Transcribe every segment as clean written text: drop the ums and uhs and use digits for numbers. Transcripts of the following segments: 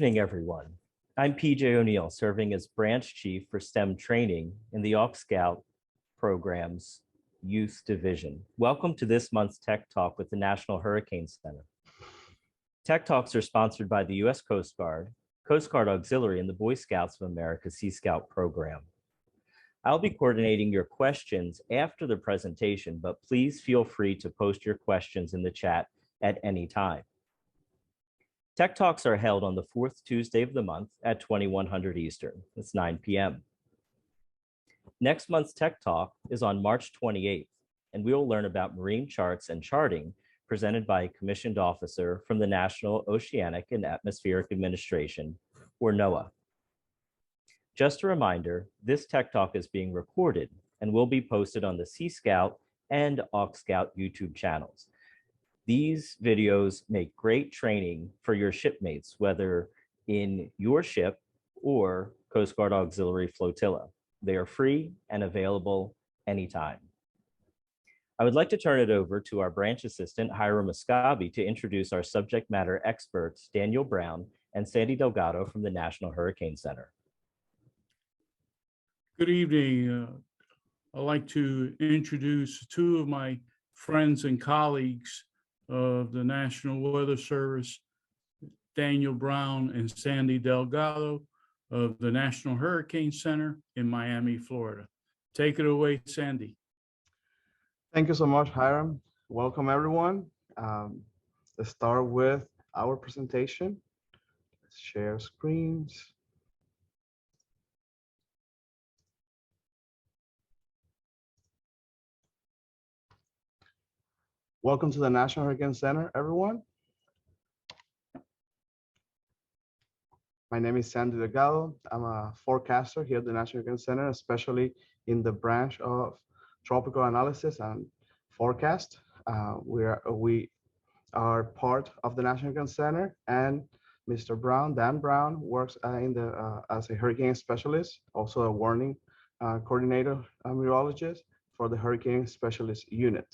evening, everyone. I'm PJ O'Neill, serving as Branch Chief for STEM Training in the AuxScout program's Youth Division. Welcome to this month's Tech Talk with the National Hurricane Center. Tech Talks are sponsored by the U.S. Coast Guard, Coast Guard Auxiliary, and the Boy Scouts of America Sea Scout program. I'll be coordinating your questions after the presentation, but please feel free to post your questions in the chat at any time. Tech Talks are held on the fourth Tuesday of the month at 2100 Eastern. It's 9 p.m. Next month's Tech Talk is on March 28th, and we will learn about marine charts and charting presented by a commissioned officer from the National Oceanic and Atmospheric Administration, or NOAA. Just a reminder, this Tech Talk is being recorded and will be posted on the Sea Scout and AuxScout YouTube channels. These videos make great training for your shipmates, whether in your ship or Coast Guard Auxiliary Flotilla. They are free and available anytime. I would like to turn it over to our branch assistant, Hiram Muscabi, to introduce our subject matter experts, Daniel Brown and Sandy Delgado from the National Hurricane Center. Good evening. I'd like to introduce two of my friends and colleagues of the National Weather Service, Daniel Brown and Sandy Delgado of the National Hurricane Center in Miami, Florida. Take it away, Sandy. Thank you so much, Hiram. Welcome, everyone. Let's start with our presentation. Let's share screens. Welcome to the National Hurricane Center, everyone. My name is Sandy Delgado. I'm a forecaster here at the National Hurricane Center, especially in the branch of tropical analysis and forecast. We are part of the National Hurricane Center, and Mr. Brown, Dan Brown, works as a hurricane specialist, also a warning coordinator, meteorologist for the Hurricane Specialist Unit.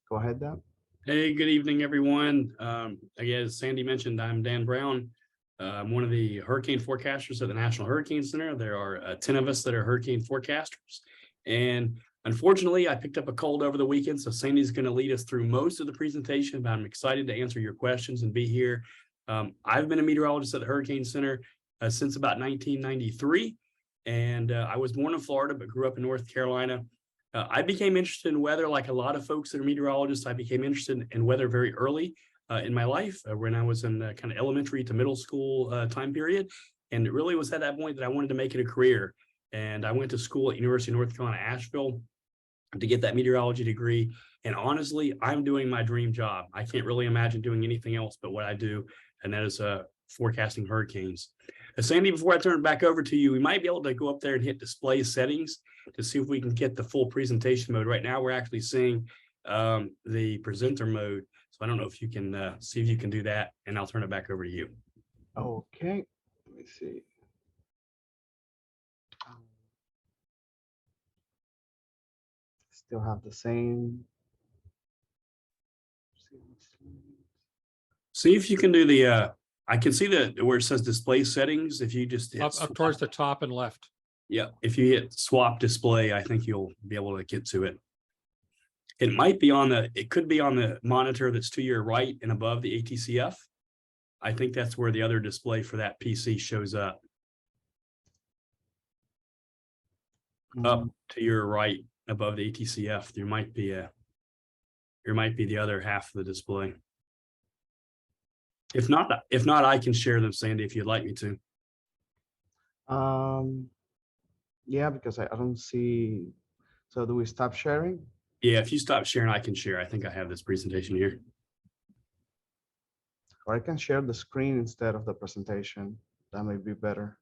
Go ahead, Dan. Hey, good evening, everyone. Again, as Sandy mentioned, I'm Dan Brown. I'm one of the hurricane forecasters at the National Hurricane Center. There are 10 of us that are hurricane forecasters. And unfortunately, I picked up a cold over the weekend, so Sandy's going to lead us through most of the presentation, but I'm excited to answer your questions and be here. I've been a meteorologist at the Hurricane Center since about 1993. And I was born in Florida, but grew up in North Carolina. I became interested in weather like a lot of folks that are meteorologists. I became interested in weather very early in my life when I was in kind of elementary to middle school time period. And it really was at that point that I wanted to make it a career. And I went to school at University of North Carolina, Asheville to get that meteorology degree. And honestly, I'm doing my dream job. I can't really imagine doing anything else but what I do, and that is forecasting hurricanes. Sandy, before I turn it back over to you, we might be able to go up there and hit display settings to see if we can get the full presentation mode. Right now, we're actually seeing the presenter mode. So I don't know if you can see if you can do that, and I'll turn it back over to you. Okay, let me see. Still have the same. See if you can do the, I can see where it says display settings. If you just hit up towards the top and left. Yeah, if you hit swap display, I think you'll be able to get to it. It might be it could be on the monitor that's to your right and above the ATCF. I think that's where the other display for that PC shows up. Up to your right above the ATCF, there might be the other half of the display. If not, I can share them, Sandy, if you'd like me to. Yeah, because I don't see. So do we stop sharing? Yeah, if you stop sharing, I can share. I think I have this presentation here. Or I can share the screen instead of the presentation. That may be better.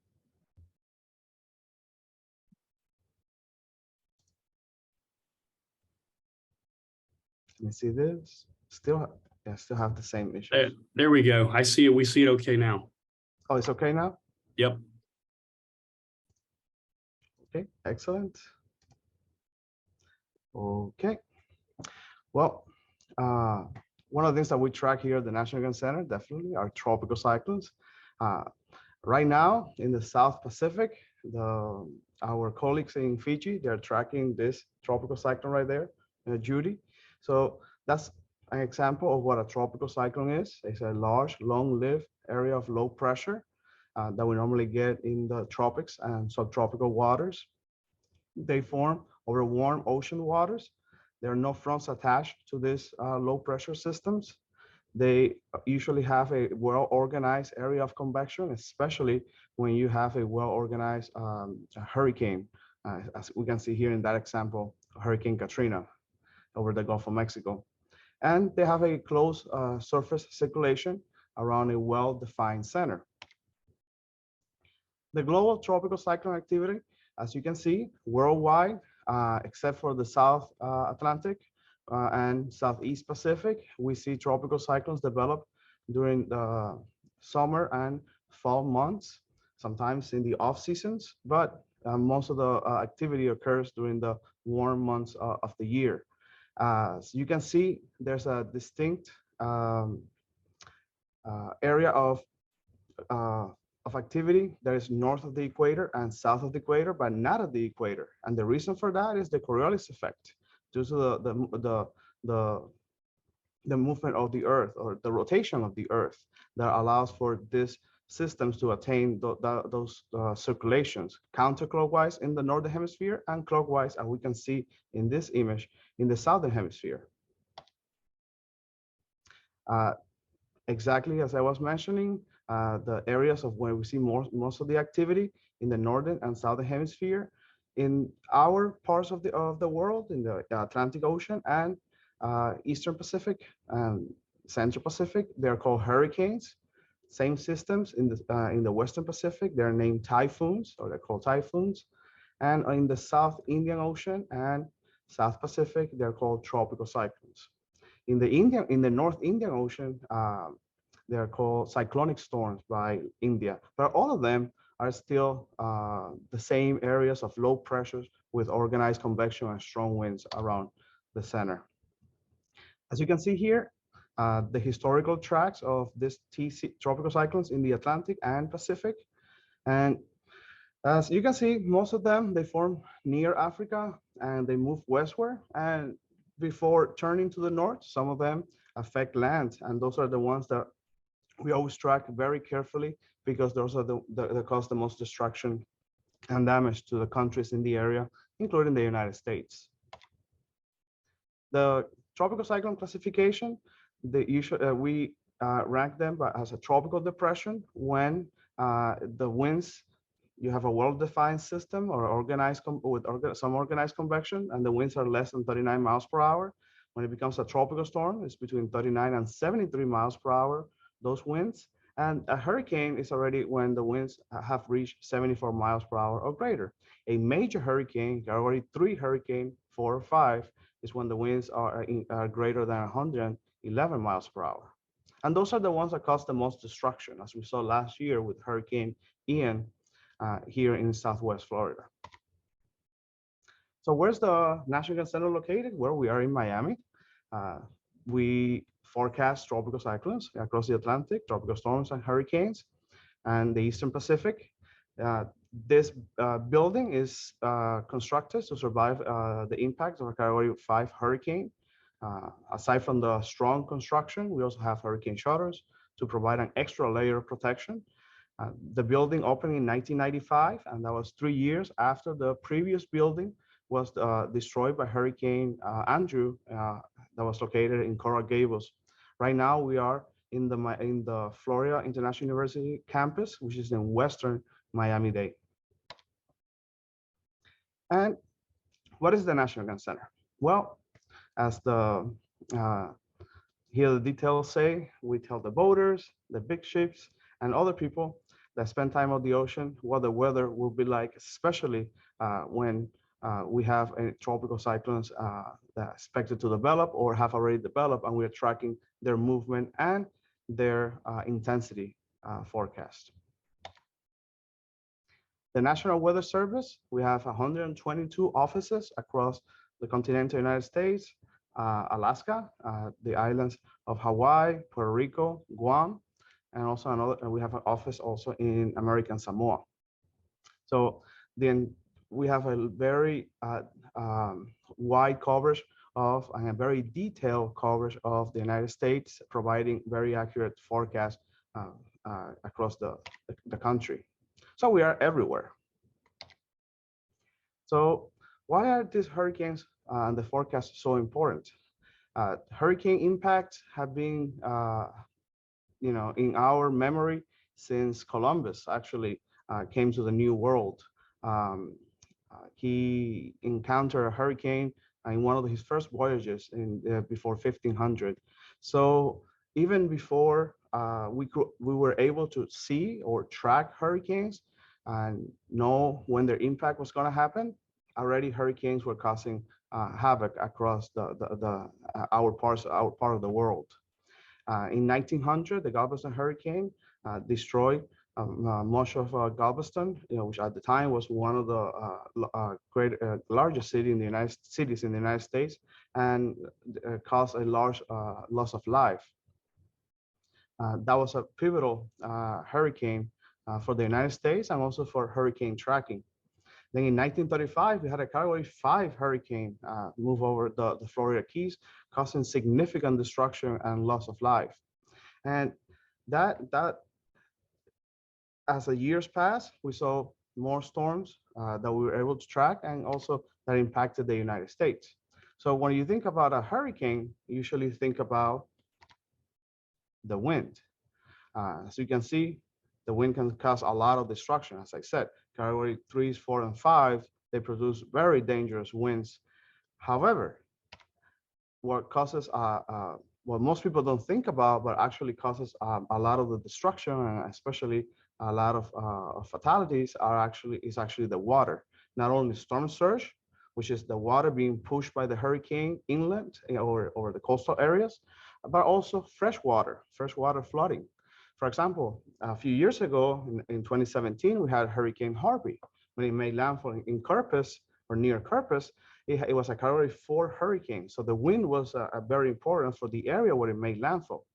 Let me see this. Still have the same issue. There we go. I see it. We see it okay now. Oh, it's okay now? Yep. Okay, excellent. Okay. Well, one of the things that we track here at the National Weather Center definitely are tropical cyclones. Right now in the South Pacific, our colleagues in Fiji, they're tracking this tropical cyclone right there, Judy. So that's an example of what a tropical cyclone is. It's a large, long-lived area of low pressure that we normally get in the tropics and subtropical waters. They form over warm ocean waters. There are no fronts attached to these low pressure systems. They usually have a well-organized area of convection, especially when you have a well-organized hurricane, as we can see here in that example, Hurricane Katrina over the Gulf of Mexico. And they have a close surface circulation around a well-defined center. The global tropical cyclone activity, as you can see, worldwide, except for the South Atlantic and Southeast Pacific, we see tropical cyclones develop during the summer and fall months, sometimes in the off seasons, but most of the activity occurs during the warm months of the year. So you can see there's a distinct area of activity that is north of the equator and south of the equator, but not at the equator. And the reason for that is the Coriolis effect, due to the movement of the Earth, or the rotation of the Earth, that allows for these systems to attain those circulations counterclockwise in the northern hemisphere and clockwise, as we can see in this image, in the southern hemisphere. Exactly as I was mentioning, the areas of where we see most of the activity in the northern and southern hemisphere, in our parts of the world, in the Atlantic Ocean and Eastern Pacific and Central Pacific, they're called hurricanes. Same systems in the Western Pacific, they're named typhoons, or they're called typhoons. And in the South Indian Ocean and South Pacific, they're called tropical cyclones. In the North Indian Ocean, they're called cyclonic storms by India, but all of them are still the same areas of low pressures with organized convection and strong winds around the center. As you can see here, the historical tracks of these tropical cyclones in the Atlantic and Pacific. And as you can see, most of them, they form near Africa and they move westward. And before turning to the north, some of them affect land. And those are the ones that we always track very carefully, because those are that cause the most destruction and damage to the countries in the area, including the United States. The tropical cyclone classification, we rank them as a tropical depression when the winds, you have a well-defined system or some organized convection, and the winds are less than 39 miles per hour. When it becomes a tropical storm, it's between 39 and 73 miles per hour, those winds. And a hurricane is already when the winds have reached 74 miles per hour or greater. A major hurricane, category 3 hurricane, 4 or 5, is when the winds are greater than 111 miles per hour. And those are the ones that cause the most destruction, as we saw last year with Hurricane Ian here in Southwest Florida. So where's the National Weather Center located? Well, we are in Miami. We forecast tropical cyclones across the Atlantic, tropical storms and hurricanes, and the Eastern Pacific. This building is constructed to survive the impact of a Category 5 hurricane. Aside from the strong construction, we also have hurricane shutters to provide an extra layer of protection. The building opened in 1995, and that was 3 years after the previous building was destroyed by Hurricane Andrew that was located in Coral Gables. Right now, we are in the Florida International University campus, which is in Western Miami-Dade. And what is the National Weather Center? Well, as here the details say, we tell the boaters, the big ships, and other people that spend time on the ocean what the weather will be like, especially when we have tropical cyclones that are expected to develop or have already developed, and we are tracking their movement and their intensity forecast. The National Weather Service, we have 122 offices across the continental United States. Alaska, the islands of Hawaii, Puerto Rico, Guam, and also another. We have an office also in American Samoa. So then we have a very wide coverage of and a very detailed coverage of the United States, providing very accurate forecasts across the country. So we are everywhere. So why are these hurricanes and the forecast so important? Hurricane impacts have been, in our memory since Columbus actually came to the New World. He encountered a hurricane in one of his first voyages before 1500. So even before we were able to see or track hurricanes and know when their impact was going to happen, already hurricanes were causing havoc across our part of the world. In 1900, the Galveston hurricane destroyed much of Galveston, which at the time was one of the largest cities in the United States, and caused a large loss of life. That was a pivotal hurricane for the United States and also for hurricane tracking. Then in 1935, we had a Category 5 hurricane move over the Florida Keys, causing significant destruction and loss of life. And that as the years passed, we saw more storms that we were able to track and also that impacted the United States. So when you think about a hurricane, you usually think about the wind. As you can see, the wind can cause a lot of destruction. As I said, Category 3s, 4, and 5, they produce very dangerous winds. However, what causes what most people don't think about, but actually causes a lot of the destruction and especially a lot of fatalities is actually the water. Not only storm surge, which is the water being pushed by the hurricane inland or the coastal areas, but also freshwater flooding. For example, a few years ago in 2017, we had Hurricane Harvey. When it made landfall in Corpus or near Corpus, it was a Category 4 hurricane. So the wind was very important for the area where it made landfall.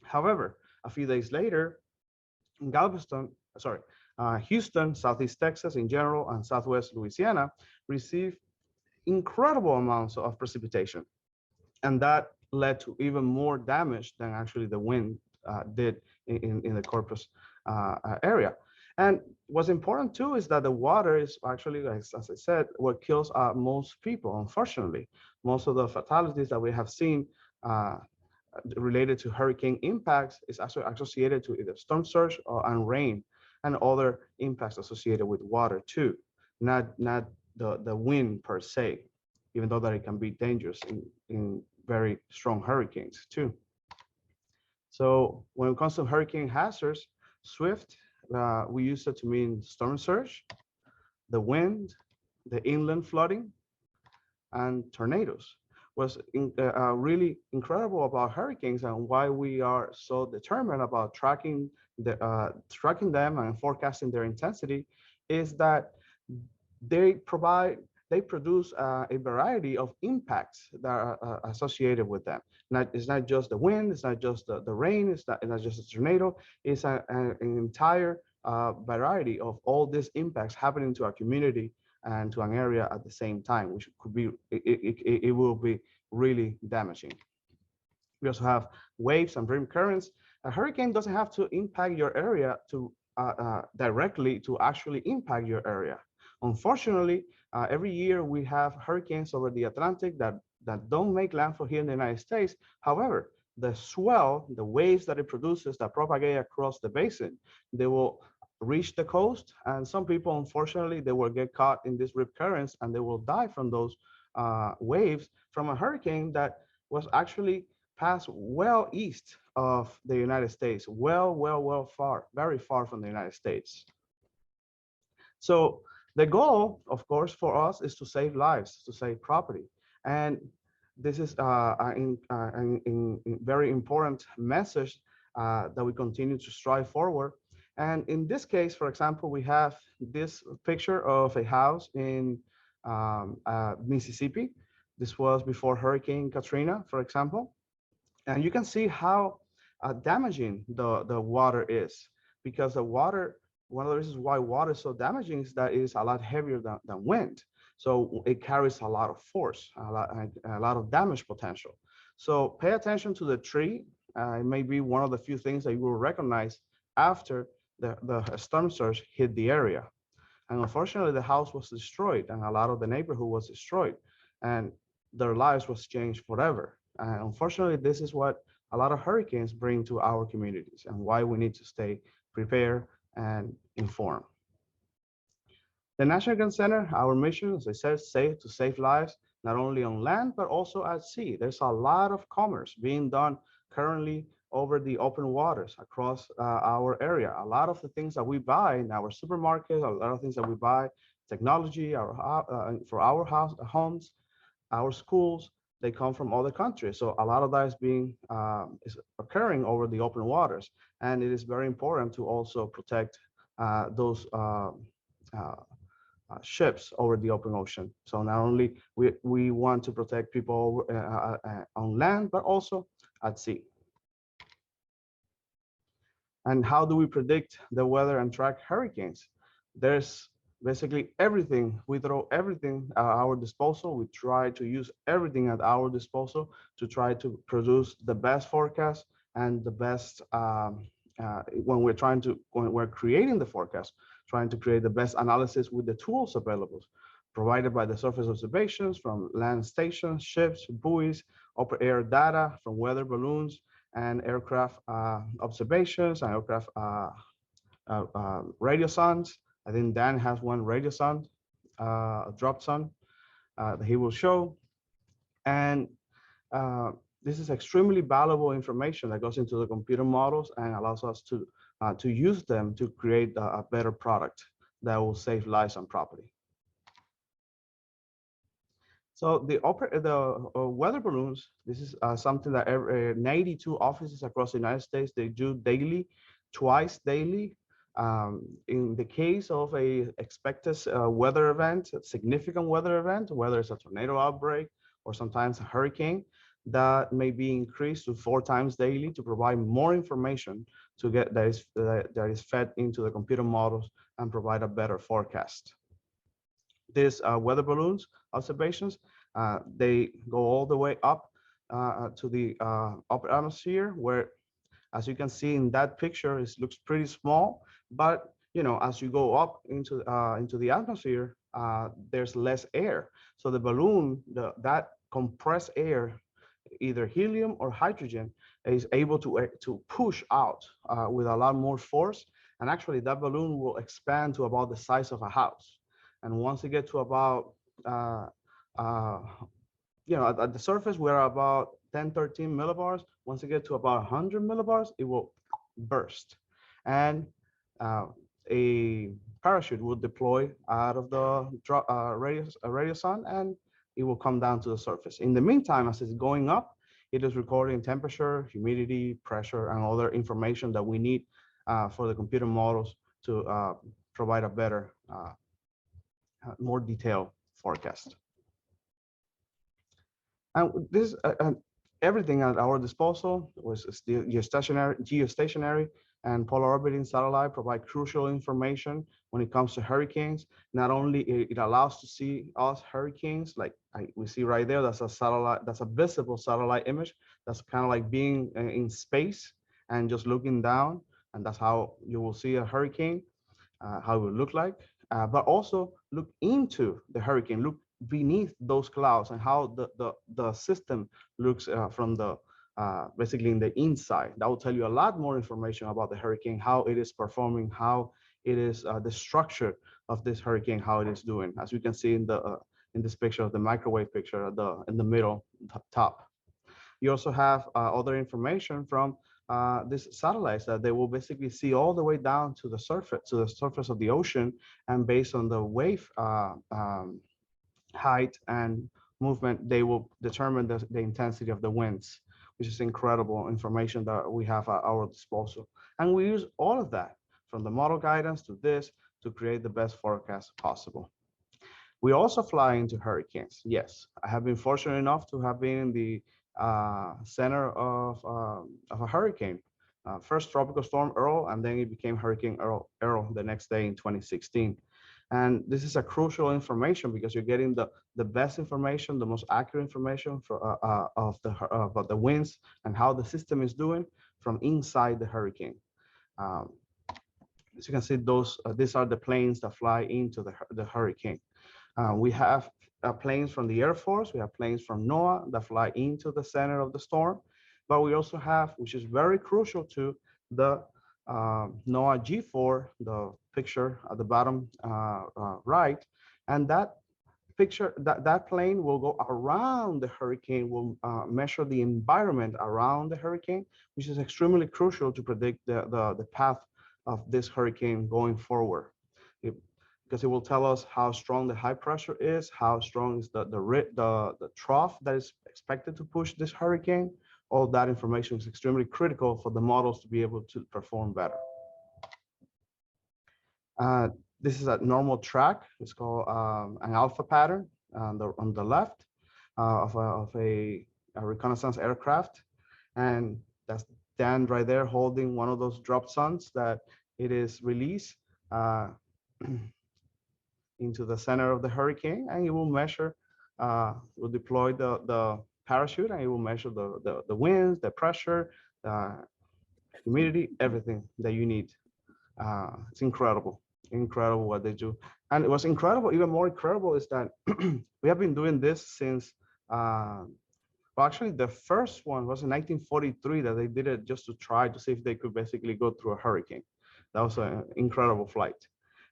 However, a few days later, in Houston, Southeast Texas in general, and Southwest Louisiana received incredible amounts of precipitation. And that led to even more damage than actually the wind did in the Corpus area. And what's important too is that the water is actually, as I said, what kills most people. Unfortunately, most of the fatalities that we have seen related to hurricane impacts is actually associated to either storm surge and rain and other impacts associated with water too, not the wind per se, even though that it can be dangerous in very strong hurricanes too. So when it comes to hurricane hazards, SWIFT, we use it to mean storm surge, the wind, the inland flooding, and tornadoes. What's really incredible about hurricanes and why we are so determined about tracking them and forecasting their intensity is that they produce a variety of impacts that are associated with them. It's not just the wind, it's not just the rain, it's not just a tornado, it's an entire variety of all these impacts happening to a community and to an area at the same time, which could be, it will be really damaging. We also have waves and rip currents. A hurricane doesn't have to impact your area to directly to actually impact your area. Unfortunately, every year we have hurricanes over the Atlantic that don't make landfall here in the United States. However, the swell, the waves that it produces that propagate across the basin, they will reach the coast, and some people, unfortunately, they will get caught in these rip currents and they will die from those waves from a hurricane that was actually passed well east of the United States, well far, very far from the United States. So the goal, of course, for us is to save lives, to save property. And this is a very important message that we continue to strive forward. And in this case, for example, we have this picture of a house in Mississippi This was before Hurricane Katrina, for example. And you can see how damaging the water is, because the water, one of the reasons why water is so damaging is that it is a lot heavier than wind. So it carries a lot of force, a lot of damage potential. So pay attention to the tree. It may be one of the few things that you will recognize after the storm surge hit the area. And unfortunately, the house was destroyed and a lot of the neighborhood was destroyed and their lives was changed forever. And unfortunately, this is what a lot of hurricanes bring to our communities and why we need to stay prepared and informed. The National Hurricane Center, our mission, as I said, to save lives, not only on land, but also at sea. There's a lot of commerce being done currently over the open waters across our area. A lot of the things that we buy in our supermarket, a lot of things that we buy, technology, for our homes, our schools, they come from other countries. So a lot of that is occurring over the open waters. And it is very important to also protect those ships over the open ocean. So not only we want to protect people on land, but also at sea. And how do we predict the weather and track hurricanes? There's basically everything. We throw everything at our disposal. We try to use everything at our disposal to try to produce the best forecast and the best when we're creating the forecast, trying to create the best analysis with the tools available, provided by the surface observations from land stations, ships, buoys, upper air data from weather balloons, and aircraft observations and aircraft radio sondes. I think Dan has one radio sonde, a drop sonde that he will show. And this is extremely valuable information that goes into the computer models and allows us to use them to create a better product that will save lives and property. So the weather balloons, this is something that 92 offices across the United States, they do daily, twice daily. In the case of a expected weather event, a significant weather event, whether it's a tornado outbreak or sometimes a hurricane, that may be increased to 4 times daily to provide more information to get that is fed into the computer models and provide a better forecast. These weather balloons observations, they go all the way up to the upper atmosphere, where, as you can see in that picture, it looks pretty small, but as you go up into the atmosphere, there's less air. So the balloon, that compressed air, either helium or hydrogen, is able to push out with a lot more force, and actually that balloon will expand to about the size of a house. And once it gets to about at the surface, we're about 10-13 millibars. Once it gets to about 100 millibars, it will burst, and a parachute will deploy out of the radio sonde, and it will come down to the surface. In the meantime, as it's going up, it is recording temperature, humidity, pressure, and other information that we need for the computer models to provide a better, more detailed forecast. And this everything at our disposal was geostationary and polar orbiting satellite provide crucial information when it comes to hurricanes. Not only it allows to see us hurricanes, like we see right there, that's a satellite, that's a visible satellite image. That's kind of like being in space and just looking down, and that's how you will see a hurricane, how it will look like. But also look into the hurricane, look beneath those clouds, and how the system looks from the basically in the inside. That will tell you a lot more information about the hurricane, how it is performing, how it is the structure of this hurricane, how it is doing. As you can see in this picture of the microwave picture in the middle top. You also have other information from these satellites that they will basically see all the way down to the surface of the ocean, and based on the wave height and movement, they will determine the intensity of the winds, which is incredible information that we have at our disposal. And we use all of that, from the model guidance to this, to create the best forecast possible. We also fly into hurricanes. Yes, I have been fortunate enough to have been in the center of a hurricane. First Tropical Storm Earl, and then it became Hurricane Earl the next day in 2016. And this is a crucial information because you're getting the best information, the most accurate information about the winds and how the system is doing from inside the hurricane. As you can see, these are the planes that fly into the hurricane. We have planes from the Air Force, we have planes from NOAA that fly into the center of the storm, but we also have, which is very crucial to the NOAA G4, the picture at the bottom right, and that picture, that plane will go around the hurricane, will measure the environment around the hurricane, which is extremely crucial to predict the path of this hurricane going forward. Because it will tell us how strong the high pressure is, how strong is the trough that is expected to push this hurricane. All that information is extremely critical for the models to be able to perform better. This is a normal track. It's called an alpha pattern on the left of a reconnaissance aircraft. And that's Dan right there holding one of those drop zones that it is released into the center of the hurricane, and it will measure, will deploy the parachute, and it will measure the winds, the pressure, the humidity, everything that you need. It's incredible what they do. And it was incredible, even more incredible is that we have been doing this since, well, actually the first one was in 1943 that they did it just to try to see if they could basically go through a hurricane. That was an incredible flight.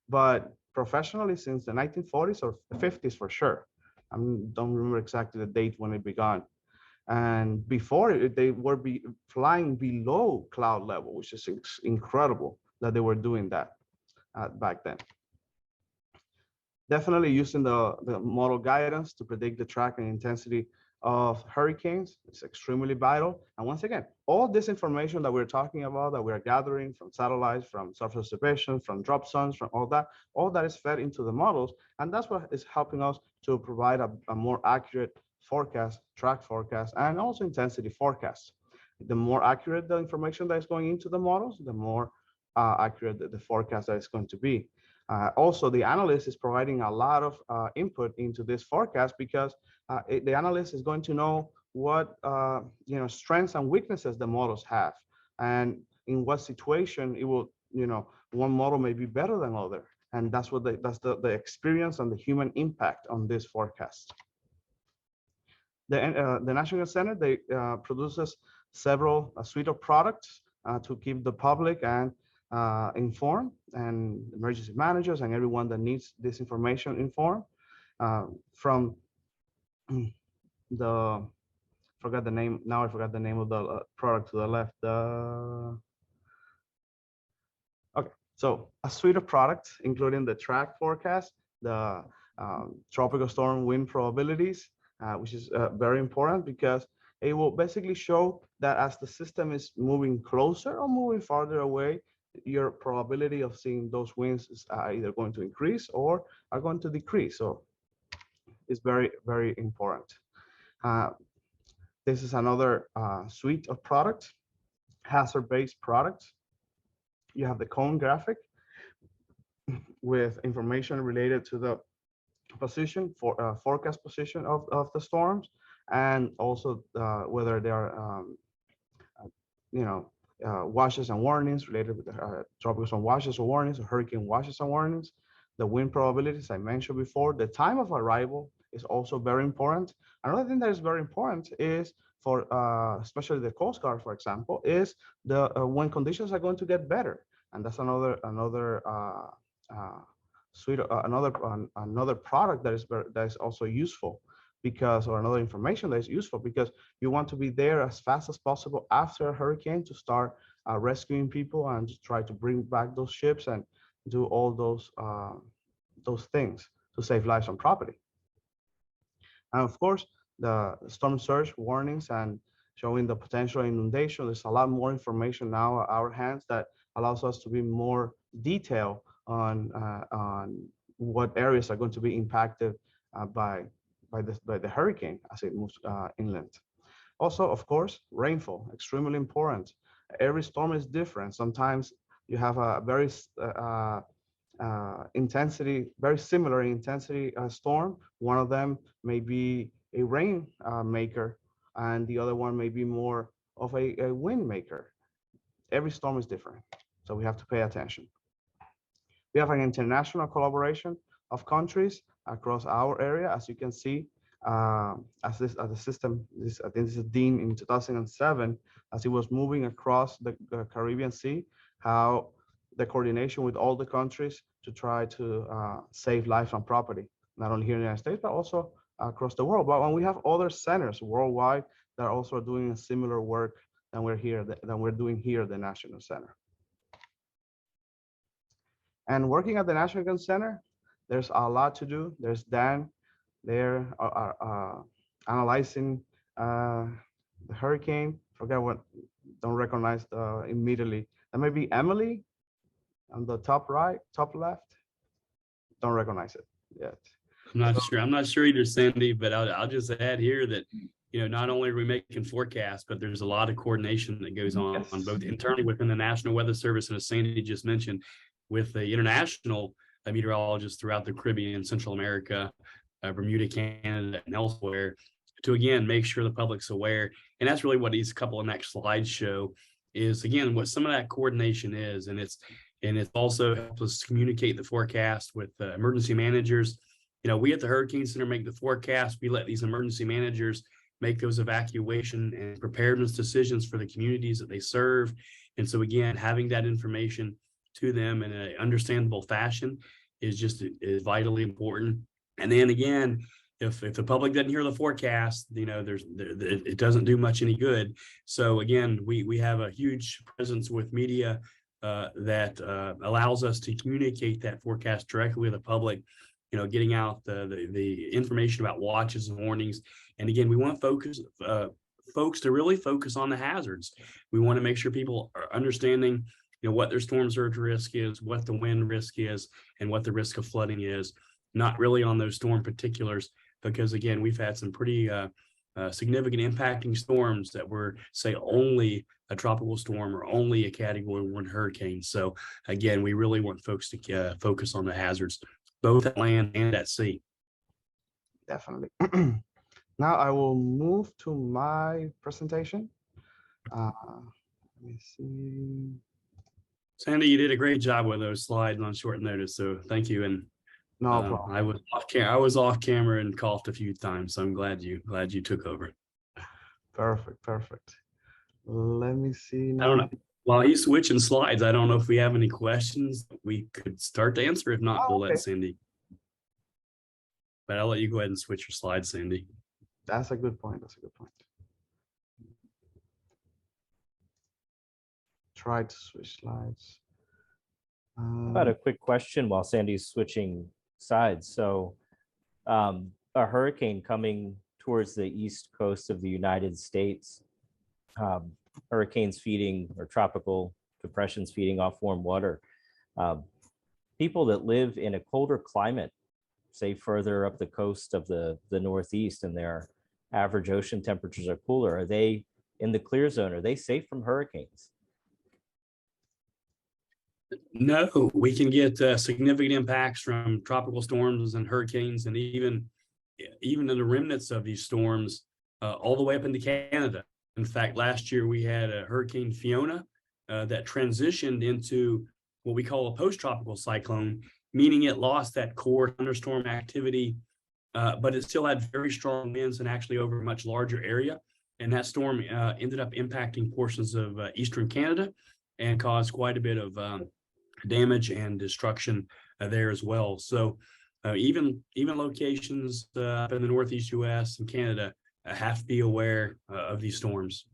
But professionally since the 1940s or 50s for sure. I don't remember exactly the date when it began. And before it, they were flying below cloud level, which is incredible that they were doing that back then. Definitely using the model guidance to predict the track and intensity of hurricanes is extremely vital. And once again, all this information that we're talking about, that we're gathering from satellites, from surface observations, from drop zones, from all that is fed into the models. And that's what is helping us to provide a more accurate forecast, track forecast, and also intensity forecast. The more accurate the information that is going into the models, the more accurate the forecast that is going to be. Also, the analyst is providing a lot of input into this forecast because the analyst is going to know what strengths and weaknesses the models have, and in what situation it will, one model may be better than other, and that's what that's the experience and the human impact on this forecast. The National Center produces a suite of products to keep the public and informed, and emergency managers and everyone that needs this information informed. From I forgot the name of the product to the left. Okay, so a suite of products including the track forecast, the tropical storm wind probabilities, which is very important because it will basically show that as the system is moving closer or moving farther away, your probability of seeing those winds is either going to increase or are going to decrease. So it's very, very important. This is another suite of products, hazard-based products. You have the cone graphic with information related to the position forecast position of the storms, and also whether there are washes and warnings related with the tropical storm washes or warnings, or hurricane washes and warnings, the wind probabilities I mentioned before. The time of arrival is also very important. Another thing that is very important is for especially the Coast Guard, for example, is the when conditions are going to get better, and that's another suite, another product that is also useful. Because, or another information that is useful because you want to be there as fast as possible after a hurricane to start rescuing people and to try to bring back those ships and do all those things to save lives and property. And of course, the storm surge warnings and showing the potential inundation. There's a lot more information now at our hands that allows us to be more detailed on what areas are going to be impacted by the hurricane as it moves inland. Also, of course, rainfall, extremely important. Every storm is different. Sometimes you have a very very similar intensity storm. One of them may be a rain maker, and the other one may be more of a wind maker. Every storm is different, so we have to pay attention. We have an international collaboration of countries across our area, as you can see. As the system, I think this is Dean in 2007, as it was moving across the Caribbean Sea, how the coordination with all the countries to try to save life and property, not only here in the United States, but also across the world. But when we have other centers worldwide that are also doing a similar work than we're doing here at the National Center. And working at the National Gun Center, there's a lot to do. There's Dan there analyzing the hurricane. Don't recognize immediately. That may be Emily on the top right, top left. Don't recognize it yet. I'm not sure either, Sandy, but I'll just add here that, not only are we making forecasts, but there's a lot of coordination that goes on, Yes. both internally within the National Weather Service, and as Sandy just mentioned, with the international meteorologists throughout the Caribbean, Central America, Bermuda, Canada, and elsewhere, to again make sure the public's aware. And that's really what these couple of next slides show, is again what some of that coordination is, and it's also helps us communicate the forecast with emergency managers. We at the Hurricane Center make the forecast. We let these emergency managers make those evacuation and preparedness decisions for the communities that they serve. And so again, having that information to them in an understandable fashion is vitally important. And then again, if the public doesn't hear the forecast, it doesn't do much any good. So again, we have a huge presence with media that allows us to communicate that forecast directly with the public, getting out the information about watches and warnings. And again, we want folks to really focus on the hazards. We want to make sure people are understanding what their storm surge risk is, what the wind risk is, and what the risk of flooding is, not really on those storm particulars, because again, we've had some pretty significant impacting storms that were, say, only a tropical storm or only a Category 1 hurricane. So again, we really want folks to focus on the hazards, both at land and at sea. Definitely. Now I will move to my presentation. Let me see. Sandy, you did a great job with those slides on short notice, so thank you. And No problem. I was off camera and coughed a few times, so I'm glad you took over. Perfect. Let me see now. I don't know. While he's switching slides, I don't know if we have any questions we could start to answer. If not, we'll let Sandy. But I'll let you go ahead and switch your slides, Sandy. That's a good point. Try to switch slides. About a quick question while Sandy's switching sides. So a hurricane coming towards the east coast of the United States, hurricanes feeding or tropical depressions feeding off warm water. People that live in a colder climate, say further up the coast of the Northeast, and their average ocean temperatures are cooler, are they in the clear zone? Are they safe from hurricanes? No, we can get significant impacts from tropical storms and hurricanes, and even in the remnants of these storms all the way up into Canada. In fact, last year we had a Hurricane Fiona that transitioned into what we call a post-tropical cyclone, meaning it lost that core thunderstorm activity, but it still had very strong winds and actually over a much larger area. And that storm ended up impacting portions of eastern Canada and caused quite a bit of damage and destruction there as well. So even locations up in the Northeast US and Canada have to be aware of these storms.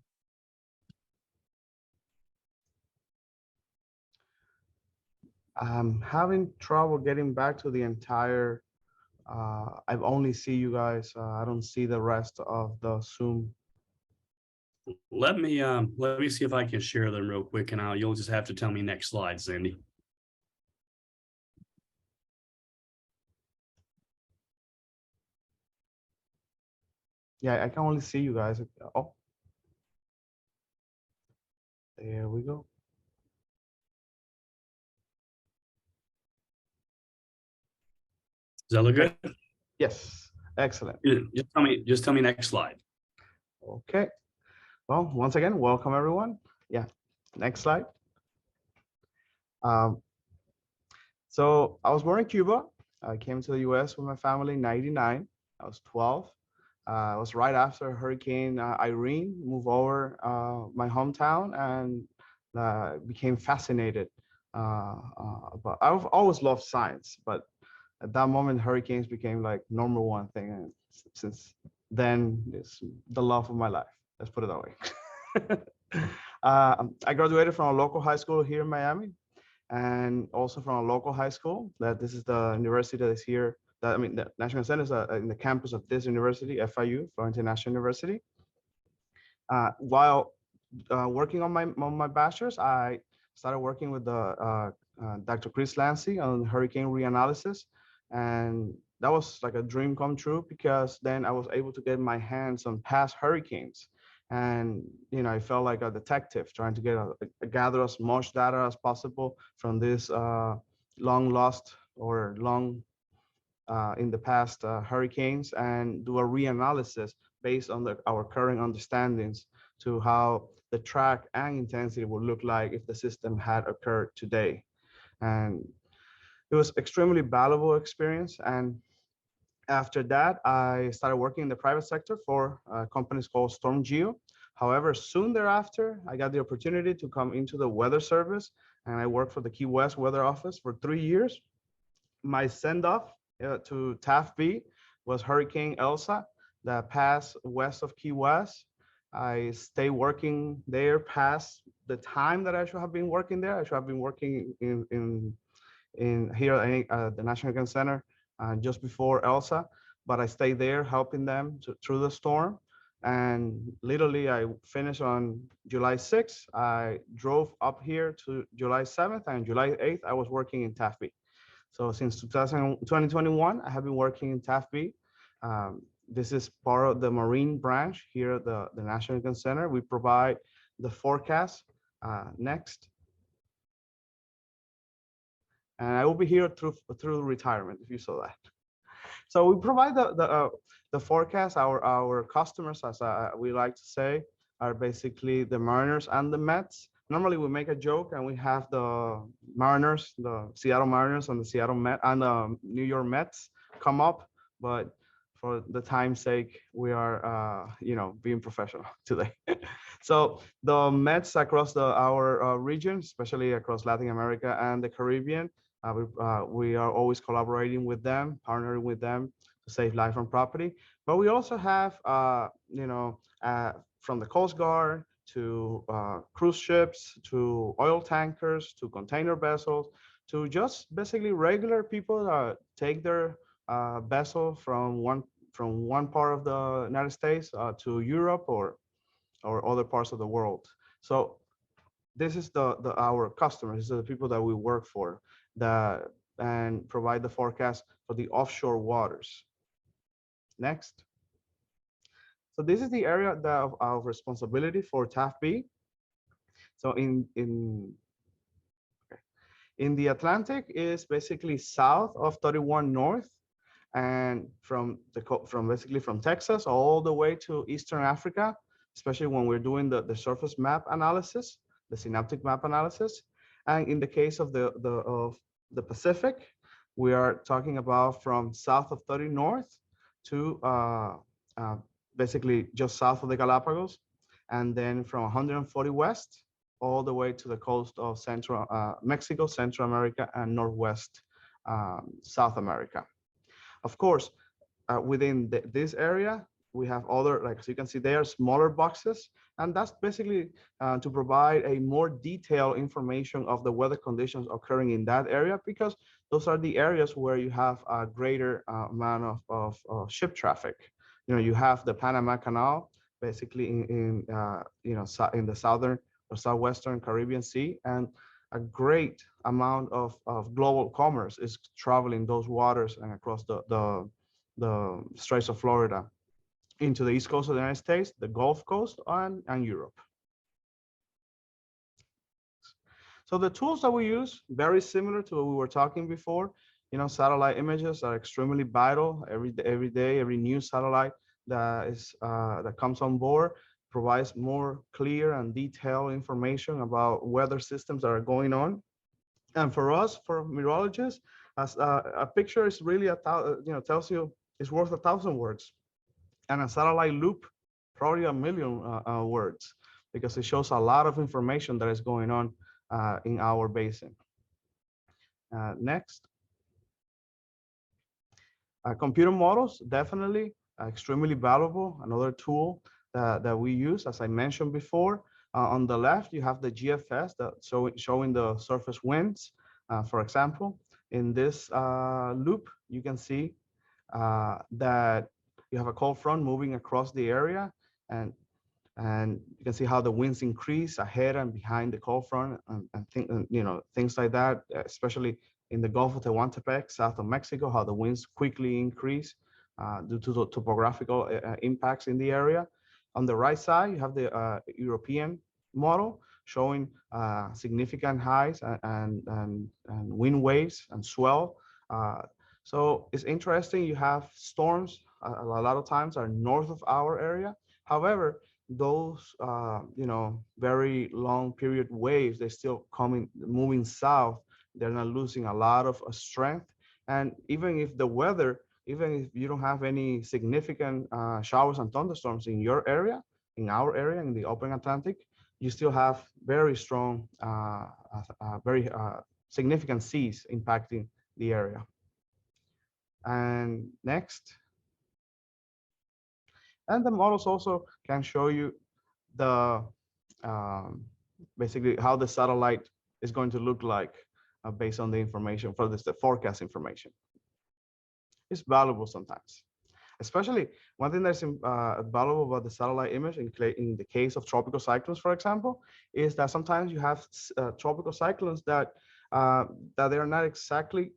I'm having trouble getting back to the entire. I've only see you guys. I don't see the rest of the Zoom. Let me see if I can share them real quick, and you'll just have to tell me next slide, Sandy. Yeah, I can only see you guys. Oh, there we go. Does that look good? Yes, excellent. Just tell me next slide. Okay. Well, once again, welcome everyone. Yeah, next slide. Um, so I was born in Cuba. I came to the US with my family in 99. I was 12. It was right after Hurricane Irene moved over my hometown, and became fascinated. But I've always loved science, but at that moment, hurricanes became like number one thing. And since then, it's the love of my life. Let's put it that way. I graduated from a local high school here in Miami, and also from a local high school. That this is the university that is here. That I mean, the National Center is in the campus of this university, FIU, Florida International University. While working on my bachelor's, I started working with Dr. Chris Lancy on hurricane reanalysis, and that was like a dream come true, because then I was able to get my hands on past hurricanes, and I felt like a detective trying to gather as much data as possible from this long lost or long in the past hurricanes, and do a reanalysis based on our current understandings to how the track and intensity would look like if the system had occurred today. And it was extremely valuable experience. And after that, I started working in the private sector for companies called StormGeo. However, soon thereafter, I got the opportunity to come into the weather service, and I worked for the Key West Weather Office for 3 years. My send-off to Taft B was Hurricane Elsa that passed west of Key West. I stayed working there past the time that I should have been working there. I should have been working in here at the National Hurricane Center just before Elsa, but I stayed there helping them through the storm. And literally, I finished on July 6th. I drove up here to July 7th, and July 8th, I was working in Taft B. So since 2021, I have been working in Taft B. This is part of the Marine branch here at the National Hurricane Center. We provide the forecast. Next. And I will be here through retirement, if you saw that. So we provide the forecast. Our customers, as we like to say, are basically the Mariners and the Mets. Normally we make a joke and we have the Mariners, the Seattle Mariners and the Seattle Mets and the New York Mets come up, but for the time's sake, we are being professional today. So the Mets across our region, especially across Latin America and the Caribbean, we are always collaborating with them, partnering with them to save life and property. But we also have, from the Coast Guard to cruise ships, to oil tankers, to container vessels, to just basically regular people that take their vessel from one part of the United States to Europe or other parts of the world. So this is our customers, these are the people that we work for, and provide the forecast for the offshore waters. Next. So this is the area of responsibility for Taft B. So in the Atlantic is basically south of 31 North, and from basically from Texas all the way to Eastern Africa, especially when we're doing the surface map analysis, the synaptic map analysis. And in the case of the Pacific, we are talking about from south of 30 North to basically just south of the Galapagos, and then from 140 West all the way to the coast of Central Mexico, Central America, and Northwest South America. Of course, within this area, we have other, like as you can see there, smaller boxes, and that's basically to provide a more detailed information of the weather conditions occurring in that area, because those are the areas where you have a greater amount of ship traffic. You have the Panama Canal, basically in the southern or southwestern Caribbean Sea, and a great amount of global commerce is traveling those waters and across the Straits of Florida. into the East Coast of the United States, the Gulf Coast, and Europe. So the tools that we use, very similar to what we were talking before. Satellite images are extremely vital. Every day, every new satellite that comes on board provides more clear and detailed information about weather systems that are going on. And for us, for meteorologists, as a picture is really tells you it's worth 1,000 words, and a satellite loop probably a million words, because it shows a lot of information that is going on in our basin. Next. Computer models, definitely extremely valuable. Another tool that we use, as I mentioned before. On the left, you have the GFS showing the surface winds. For example, in this loop, you can see that you have a cold front moving across the area, and you can see how the winds increase ahead and behind the cold front, and things like that, especially in the Gulf of Tehuantepec, south of Mexico, how the winds quickly increase due to the topographical impacts in the area. On the right side, you have the European model showing significant highs and wind waves and swell. So it's interesting. You have storms a lot of times are north of our area. However, those very long period waves, they're still moving south. They're not losing a lot of strength. And even if you don't have any significant showers and thunderstorms in your area, in our area, in the open Atlantic, you still have very strong, very significant seas impacting the area. And next. And the models also can show you the basically how the satellite is going to look like based on the information for the forecast information. It's valuable sometimes, especially one thing that's valuable about the satellite image in the case of tropical cyclones, for example, is that sometimes you have tropical cyclones that they are not exactly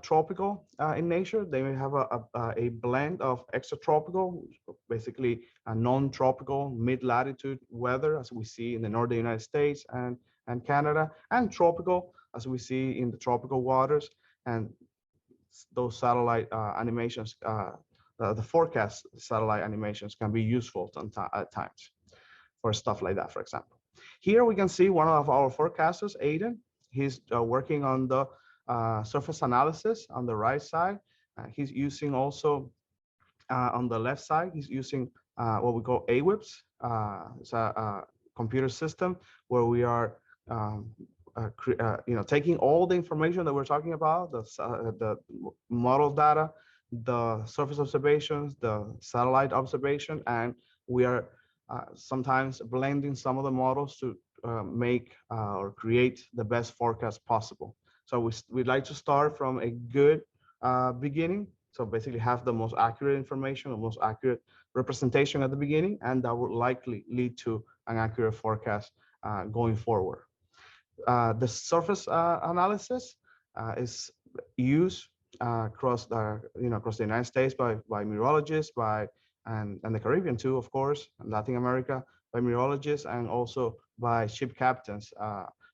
tropical in nature. They may have a blend of extratropical, basically a non-tropical mid-latitude weather, as we see in the northern United States and Canada, and tropical, as we see in the tropical waters. And those satellite animations, the forecast satellite animations can be useful at times for stuff like that, for example. Here we can see one of our forecasters, Aiden. He's working on the surface analysis on the right side. He's using also on the left side, he's using what we call AWIPS. It's a computer system where we are taking all the information that we're talking about, the model data, the surface observations, the satellite observation, and we are sometimes blending some of the models to make or create the best forecast possible. So we'd like to start from a good beginning. So basically have the most accurate information, the most accurate representation at the beginning, and that would likely lead to an accurate forecast going forward. The surface analysis is used across the United States by meteorologists, and the Caribbean too, of course, and Latin America by meteorologists, and also by ship captains,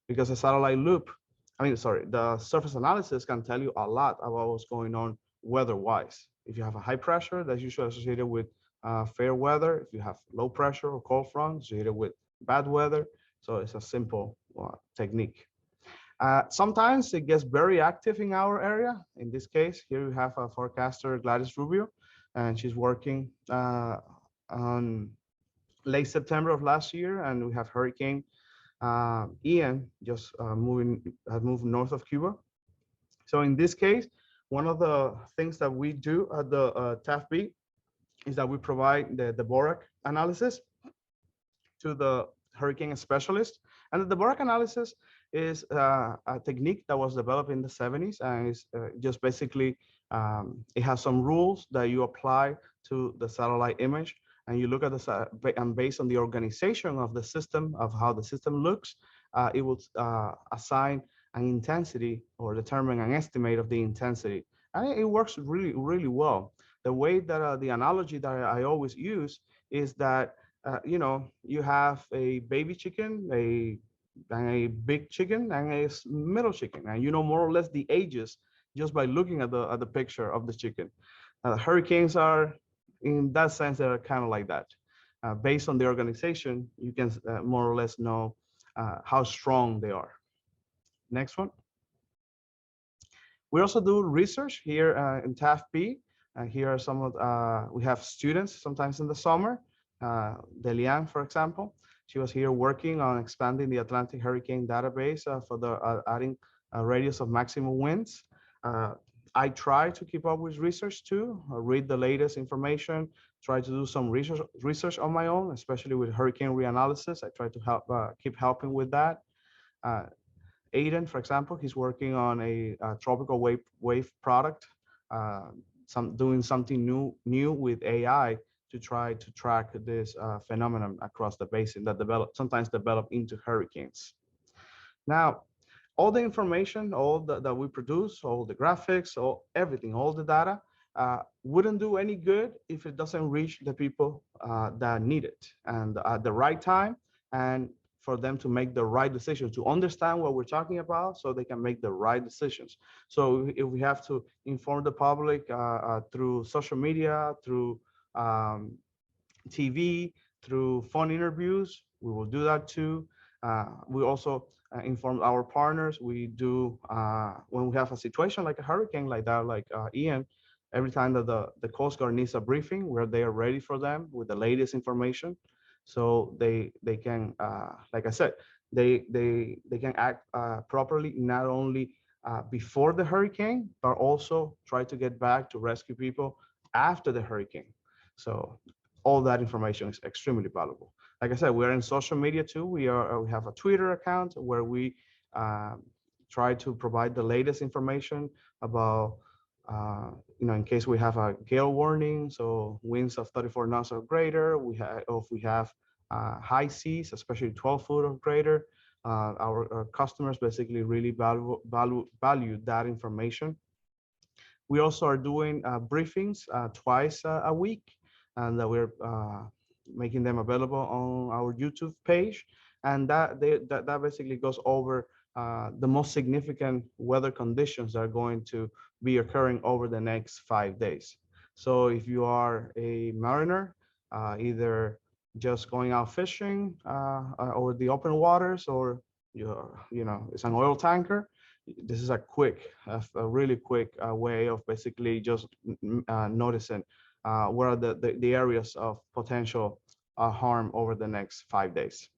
because the satellite loop, the surface analysis can tell you a lot about what's going on weather-wise. If you have a high pressure, that's usually associated with fair weather. If you have low pressure or cold front, associated with bad weather. So it's a simple technique. Sometimes it gets very active in our area. In this case, here we have a forecaster, Gladys Rubio, and she's working on late September of last year, and we have Hurricane Ian just had moved north of Cuba. So in this case, one of the things that we do at the TAFB is that we provide the Dvorak analysis to the hurricane specialist. And the Dvorak analysis is a technique that was developed in the 70s, and it's just basically, it has some rules that you apply to the satellite image, and you look at and based on the organization of the system, of how the system looks, it will assign an intensity or determine an estimate of the intensity. And it works really, really well. the way that the analogy that I always use is that you know, you have a baby chicken, and a big chicken, and a middle chicken, and you know more or less the ages just by looking at the picture of the chicken. Hurricanes are, in that sense, they're kind of like that. Based on the organization, you can more or less know how strong they are. Next one. We also do research here in TAFP. Here are some of, we have students sometimes in the summer. Delian, for example, she was here working on expanding the Atlantic hurricane database for the adding a radius of maximum winds. I try to keep up with research too, read the latest information, try to do some research on my own, especially with hurricane reanalysis. I try to help keep helping with that. Aiden, for example, he's working on a tropical wave product, doing something new with AI to try to track this phenomenon across the basin that sometimes develop into hurricanes. Now, all the information, that we produce, all the graphics, everything, all the data, wouldn't do any good if it doesn't reach the people that need it and at the right time, and for them to make the right decisions, to understand what we're talking about so they can make the right decisions. So if we have to inform the public through social media, through TV, through phone interviews, we will do that too. We also inform our partners. We do, when we have a situation like a hurricane like that, like Ian, every time that the Coast Guard needs a briefing, where they are ready for them with the latest information. So they can, like I said, they can act properly, not only before the hurricane, but also try to get back to rescue people after the hurricane. So all that information is extremely valuable. Like I said, we're in social media too. We have a Twitter account where we try to provide the latest information about, you know, in case we have a gale warning, so winds of 34 knots or greater. If we have high seas, especially 12 foot or greater, our customers basically really value that information. We also are doing briefings twice a week, and that we're making them available on our YouTube page. And that basically goes over the most significant weather conditions that are going to be occurring over the next 5 days. So if you are a mariner, either just going out fishing over the open waters, or you know, it's an oil tanker, this is a really quick way of basically just noticing what are the areas of potential harm over the next 5 days.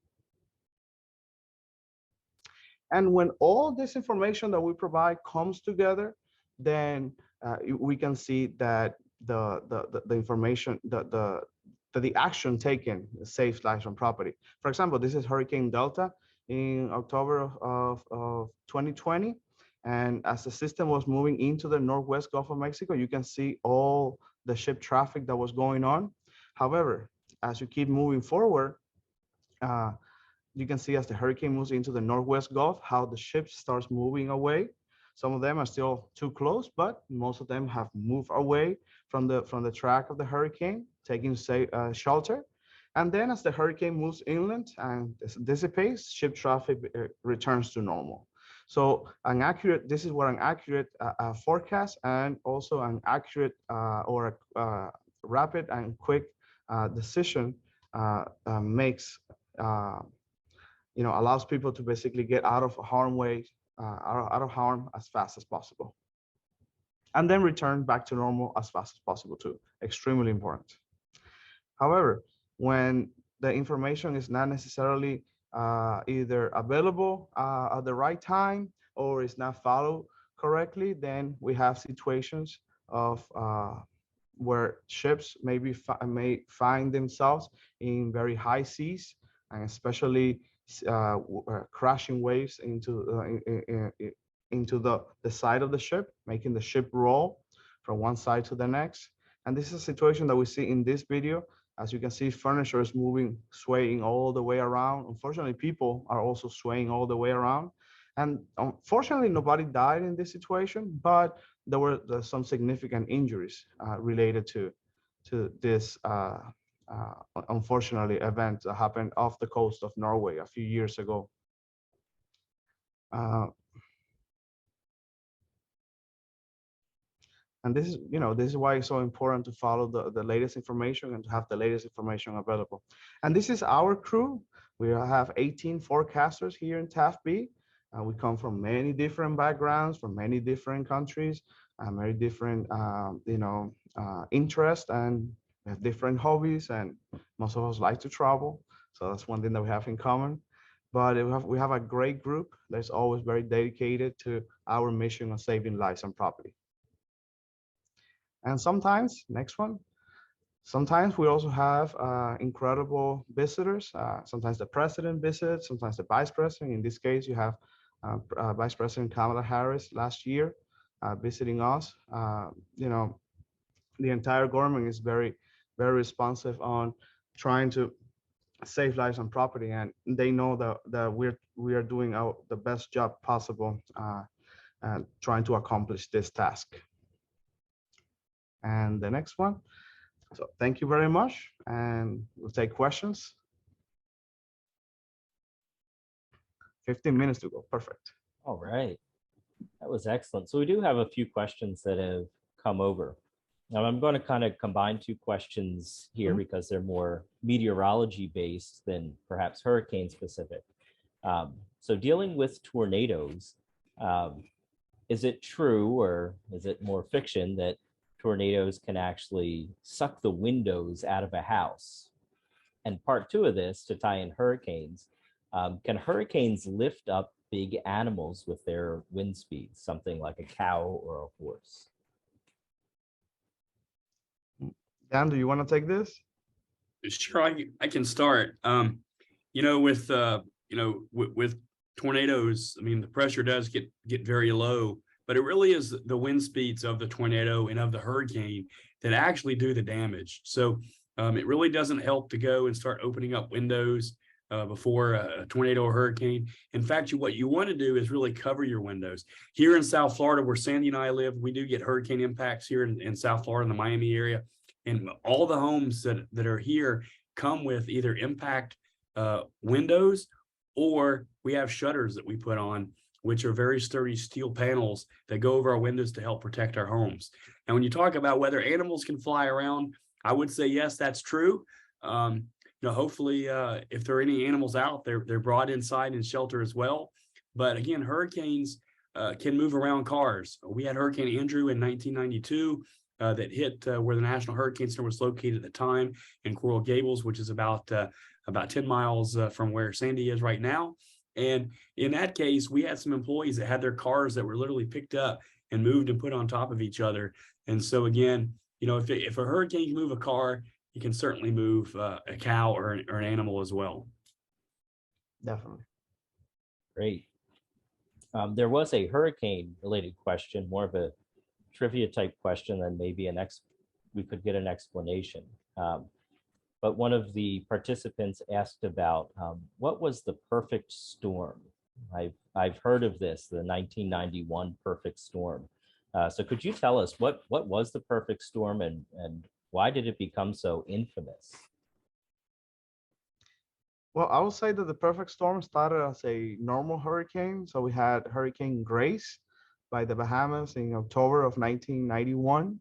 And when all this information that we provide comes together, then we can see that the information, the action taken saves lives and property. For example, this is Hurricane Delta in October of 2020. And as the system was moving into the Northwest Gulf of Mexico, you can see all the ship traffic that was going on. However, as you keep moving forward, you can see as the hurricane moves into the Northwest Gulf, how the ship starts moving away. Some of them are still too close, but most of them have moved away from the track of the hurricane, taking shelter. And then as the hurricane moves inland and dissipates, ship traffic returns to normal. So this is what an accurate forecast, and also an accurate or a rapid and quick decision makes, you know, allows people to basically get out of harm as fast as possible, and then return back to normal as fast as possible too. Extremely important. However, when the information is not necessarily either available at the right time, or is not followed correctly, then we have situations of where ships may find themselves in very high seas, and especially crashing waves into the side of the ship, making the ship roll from one side to the next. And this is a situation that we see in this video. As you can see, furniture is moving, swaying all the way around. Unfortunately, people are also swaying all the way around. And unfortunately, nobody died in this situation, but there were some significant injuries related to this unfortunately event that happened off the coast of Norway a few years ago. And this is, this is why it's so important to follow the latest information and to have the latest information available. And this is our crew. We have 18 forecasters here in TAFB. We come from many different backgrounds, from many different countries, very different, interests, and we have different hobbies, and most of us like to travel. So that's one thing that we have in common. But we have a great group that's always very dedicated to our mission of saving lives and property. And sometimes, next one, sometimes we also have incredible visitors. Sometimes the president visits, sometimes the vice president. In this case, you have Vice President Kamala Harris last year visiting us. The entire government is very, very responsive on trying to save lives and property, and they know that we are doing the best job possible trying to accomplish this task. And the next one. So thank you very much, and we'll take questions. 15 minutes to go. Perfect. All right. That was excellent. So we do have a few questions that have come over. Now I'm going to kind of combine two questions here because they're more meteorology based than perhaps hurricane specific. So dealing with tornadoes, is it true or is it more fiction that tornadoes can actually suck the windows out of a house? And part two of this, to tie in hurricanes, can hurricanes lift up big animals with their wind speeds, something like a cow or a horse? Dan, do you want to take this? Sure, I can start. With tornadoes, I mean, the pressure does get very low, but it really is the wind speeds of the tornado and of the hurricane that actually do the damage. So it really doesn't help to go and start opening up windows before a tornado or hurricane. In fact, what you want to do is really cover your windows. Here in South Florida, where Sandy and I live, we do get hurricane impacts here in South Florida, in the Miami area. And all the homes that are here come with either impact windows, or we have shutters that we put on, which are very sturdy steel panels that go over our windows to help protect our homes. And when you talk about whether animals can fly around, I would say yes, that's true. Hopefully, if there are any animals out, they're brought inside and shelter as well. But again, hurricanes can move around cars. We had Hurricane Andrew in 1992. That hit where the National Hurricane Center was located at the time in Coral Gables, which is about 10 miles from where Sandy is right now. And in that case, we had some employees that had their cars that were literally picked up and moved and put on top of each other. And so again, if a hurricane can move a car, it can certainly move a cow or an animal as well. Definitely. Great. There was a hurricane related question, more of a trivia type question, then maybe we could get an explanation. But one of the participants asked about what was the perfect storm? I've heard of this, the 1991 perfect storm. So could you tell us what was the perfect storm and why did it become so infamous? Well, I would say that the perfect storm started as a normal hurricane. So we had Hurricane Grace by the Bahamas in October of 1991.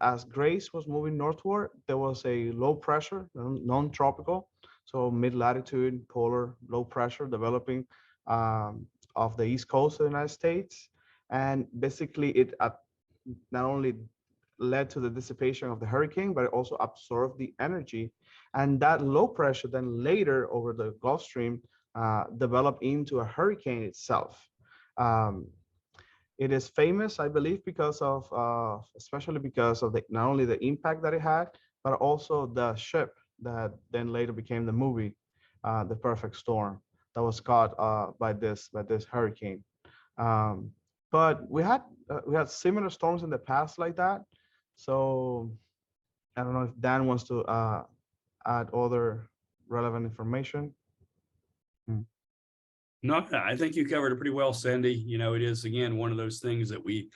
As Grace was moving northward, there was a low pressure, non-tropical, so mid-latitude polar low pressure developing off the east coast of the United States. And basically it not only led to the dissipation of the hurricane, but it also absorbed the energy. And that low pressure then later over the Gulf Stream developed into a hurricane itself. It is famous, I believe, because of, especially because of not only the impact that it had, but also the ship that then later became the movie, The Perfect Storm, that was caught by this hurricane. But we had similar storms in the past like that. So I don't know if Dan wants to add other relevant information. No, I think you covered it pretty well, Sandy. You know, it is again one of those things that we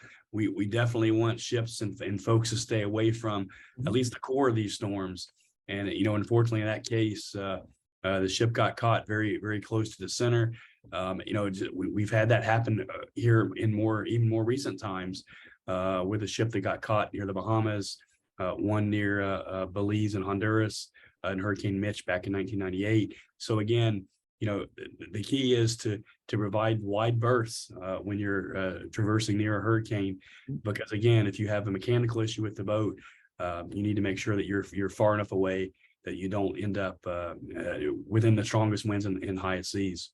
definitely want ships and folks to stay away from, at least the core of these storms. And you know, unfortunately, in that case, the ship got caught very close to the center. You know, we've had that happen here in even more recent times with a ship that got caught near the Bahamas, one near Belize and Honduras, and Hurricane Mitch back in 1998. So again, you know, the key is to provide wide berths when you're traversing near a hurricane, because again, if you have a mechanical issue with the boat, you need to make sure that you're far enough away that you don't end up within the strongest winds and highest seas.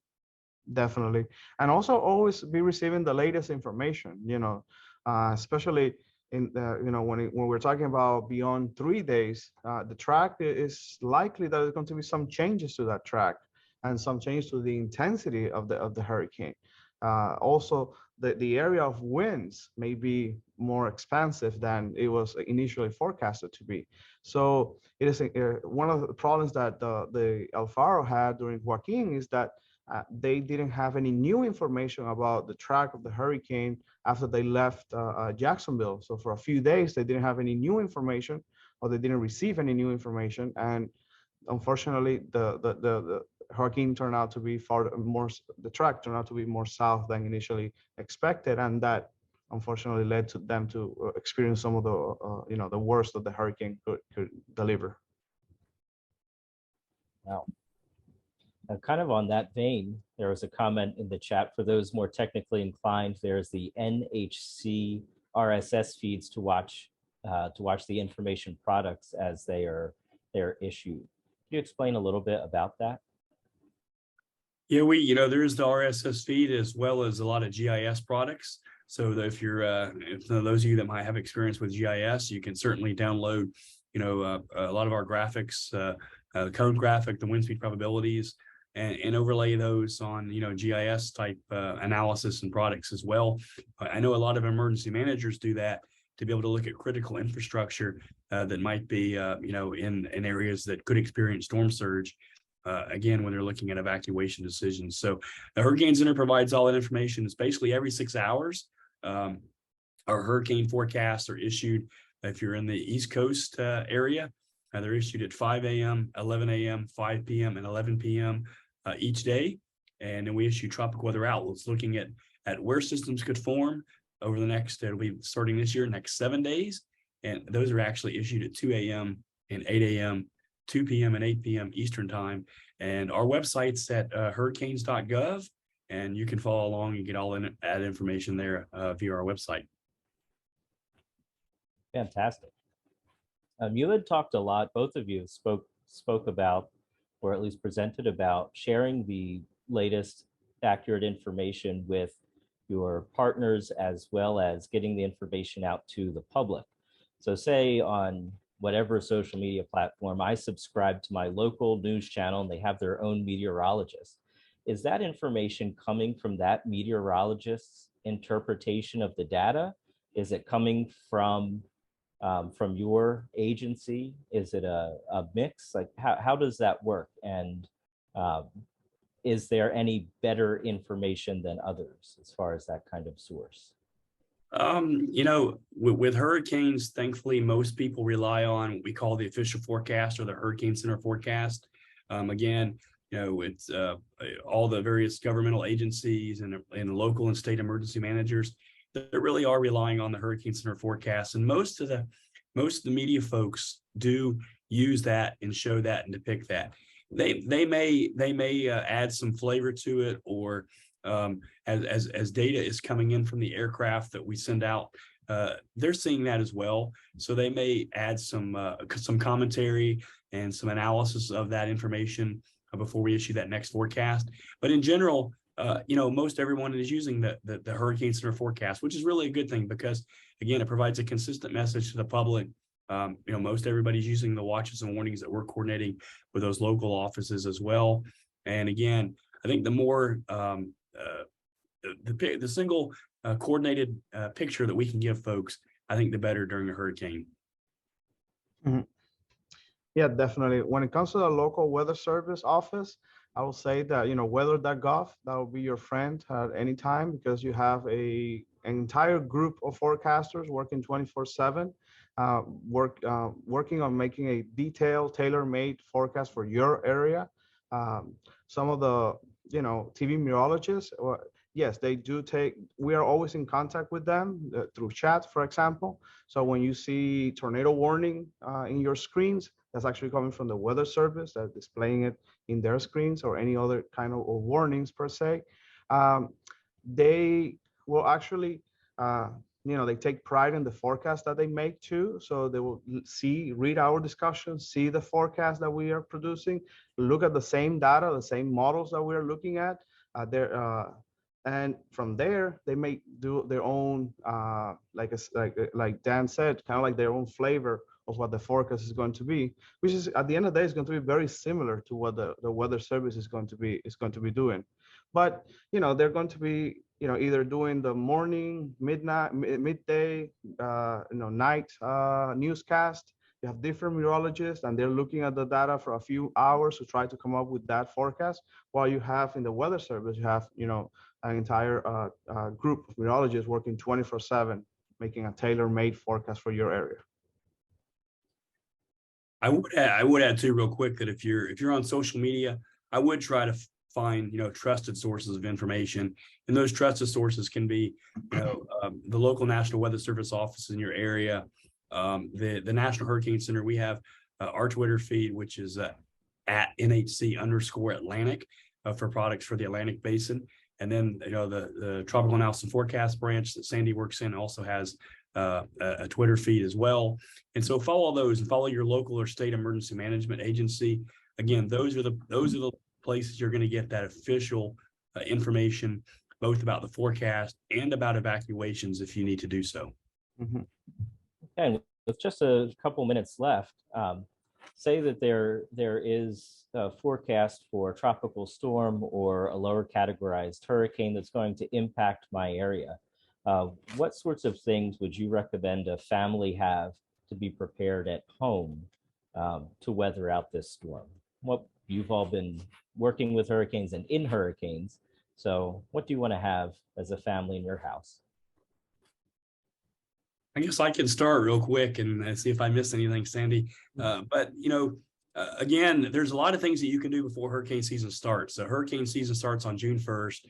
Definitely. And also always be receiving the latest information, you know, especially in the, you know, when we're talking about beyond 3 days, the track is likely that there's going to be some changes to that track and some change to the intensity of the hurricane. Also, the area of winds may be more expansive than it was initially forecasted to be. So it is one of the problems that the Alfaro had during Joaquin is that they didn't have any new information about the track of the hurricane after they left Jacksonville. So for a few days, they didn't have any new information, or they didn't receive any new information. And unfortunately, the hurricane turned out to be the track turned out to be more south than initially expected. And that unfortunately led to them to experience some of the, you know, the worst that the hurricane could deliver. Wow. Kind of on that vein, there was a comment in the chat for those more technically inclined. There's the NHC RSS feeds to watch the information products as they're issued. Can you explain a little bit about that? Yeah, you know, there is the RSS feed as well as a lot of GIS products. So that if those of you that might have experience with GIS, you can certainly download, you know, a lot of our graphics, the code graphic, the wind speed probabilities, and overlay those on, you know, GIS type analysis and products as well. I know a lot of emergency managers do that to be able to look at critical infrastructure that might be, you know, in areas that could experience storm surge. Again, when they're looking at evacuation decisions. So the Hurricane Center provides all that information. It's basically every 6 hours. Our hurricane forecasts are issued if you're in the East Coast area. They're issued at 5 a.m., 11 a.m., 5 p.m., and 11 p.m. Each day. And then we issue tropical weather outlooks looking at where systems could form over the next, it'll be starting this year, next 7 days. And those are actually issued at 2 a.m. and 8 a.m., 2 p.m. and 8 p.m. Eastern time. And our website's at hurricanes.gov, and you can follow along and get all that information there via our website. Fantastic. You had talked a lot, both of you spoke about, or at least presented about, sharing the latest accurate information with your partners, as well as getting the information out to the public. So say on whatever social media platform, I subscribe to my local news channel and they have their own meteorologist. Is that information coming from that meteorologist's interpretation of the data? Is it coming from your agency? Is it a mix? Like how does that work? And is there any better information than others as far as that kind of source? You know, with hurricanes, thankfully, most people rely on what we call the official forecast or the Hurricane Center forecast. Again, you know, it's all the various governmental agencies and local and state emergency managers that really are relying on the Hurricane Center forecast. And most of the media folks do use that and show that and depict that. They may add some flavor to it, or as data is coming in from the aircraft that we send out, they're seeing that as well. So they may add some commentary and some analysis of that information before we issue that next forecast. But in general, you know, most everyone is using the Hurricane Center forecast, which is really a good thing because, again, it provides a consistent message to the public. You know, most everybody's using the watches and warnings that we're coordinating with those local offices as well. And again, I think the more the single coordinated picture that we can give folks, I think the better during a hurricane. Mm-hmm. Yeah, definitely. When it comes to the local weather service office, I will say that, weather.gov, that will be your friend at any time, because you have an entire group of forecasters working 24/7, working on making a detailed, tailor-made forecast for your area. Some of the, TV meteorologists, yes, they do we are always in contact with them through chat, for example. So when you see tornado warning in your screens, that's actually coming from the weather service that's displaying it in their screens, or any other kind of warnings per se. They will actually, they take pride in the forecast that they make too. So they will read our discussions, see the forecast that we are producing, look at the same data, the same models that we are looking at. And from there, they may do their own, like Dan said, kind of like their own flavor of what the forecast is going to be, which is, at the end of the day, is going to be very similar to what the weather service is going to be doing. But they're going to be either doing the morning, midnight, midday, night newscast. You have different meteorologists, and they're looking at the data for a few hours to try to come up with that forecast. While you have in the weather service, you have an entire group of meteorologists working 24/7, making a tailor-made forecast for your area. I would add too, real quick, that if you're on social media, I would try to find trusted sources of information, and those trusted sources can be the local National Weather Service office in your area, the National Hurricane Center. We have our Twitter feed, which is at NHC_Atlantic for products for the Atlantic Basin, and then the Tropical Analysis and Forecast branch that Sandy works in also has a Twitter feed as well. And so follow those, and follow your local or state emergency management agency. Again, those are the places you're going to get that official information, both about the forecast and about evacuations if you need to do so. Mm-hmm. And with just a couple minutes left, say that there is a forecast for a tropical storm or a lower categorized hurricane that's going to impact my area. What sorts of things would you recommend a family have to be prepared at home to weather out this storm? What you've all been working with hurricanes and in hurricanes. So what do you want to have as a family in your house? I guess I can start real quick and see if I missed anything, Sandy. But again, there's a lot of things that you can do before hurricane season starts. So hurricane season starts on June 1st.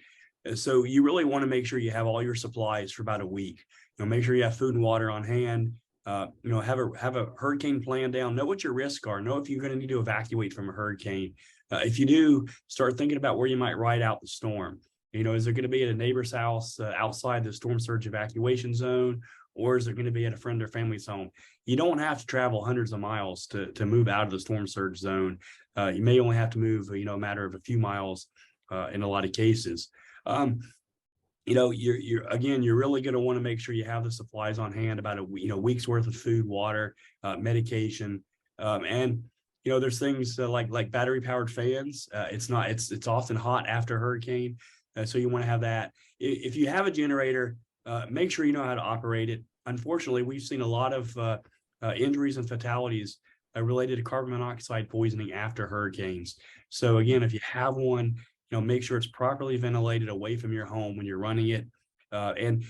So you really want to make sure you have all your supplies for about a week. Make sure you have food and water on hand. Have a hurricane plan down. Know what your risks are. Know if you're going to need to evacuate from a hurricane. If you do, start thinking about where you might ride out the storm. Is there going to be at a neighbor's house outside the storm surge evacuation zone, or is it going to be at a friend or family's home? You don't have to travel hundreds of miles to move out of the storm surge zone. You may only have to move, a matter of a few miles in a lot of cases. You're really going to want to make sure you have the supplies on hand, about a week's worth of food, water, medication, and there's things like battery powered fans. It's often hot after hurricane, so you want to have that. If you have a generator, make sure you know how to operate it. Unfortunately, we've seen a lot of injuries and fatalities related to carbon monoxide poisoning after hurricanes. So again, if you have one, make sure it's properly ventilated away from your home when you're running it, and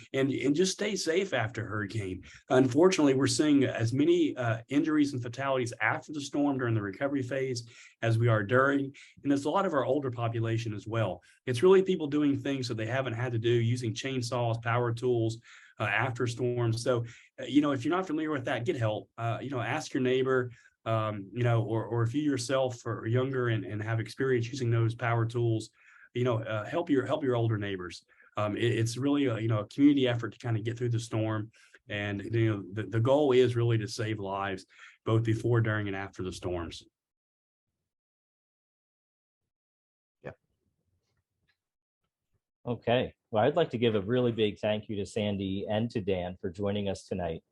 just stay safe after hurricane. Unfortunately, we're seeing as many injuries and fatalities after the storm during the recovery phase as we are during, and it's a lot of our older population as well. It's really people doing things that they haven't had to do, using chainsaws, power tools after storms. So, if you're not familiar with that, get help. Ask your neighbor. Or if you yourself are younger and have experience using those power tools, help your older neighbors. It's really a community effort to kind of get through the storm, and the goal is really to save lives both before, during, and after the storms. Yeah. Okay. Well, I'd like to give a really big thank you to Sandy and to Dan for joining us tonight.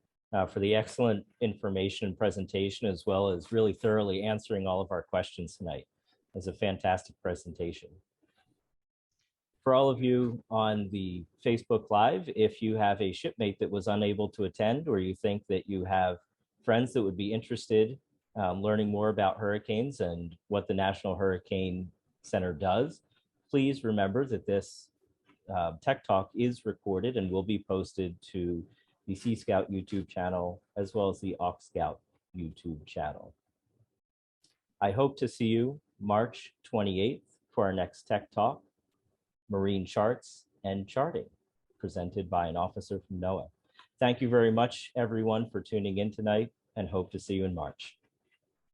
For the excellent information and presentation, as well as really thoroughly answering all of our questions tonight. It was a fantastic presentation. For all of you on the Facebook Live, if you have a shipmate that was unable to attend, or you think that you have friends that would be interested learning more about hurricanes and what the National Hurricane Center does. Please remember that this Tech Talk is recorded and will be posted to the Sea Scout YouTube channel as well as the AuxScout YouTube channel. I hope to see you March 28th for our next Tech Talk, Marine Charts and Charting, presented by an officer from NOAA. Thank you very much, everyone, for tuning in tonight, and hope to see you in March.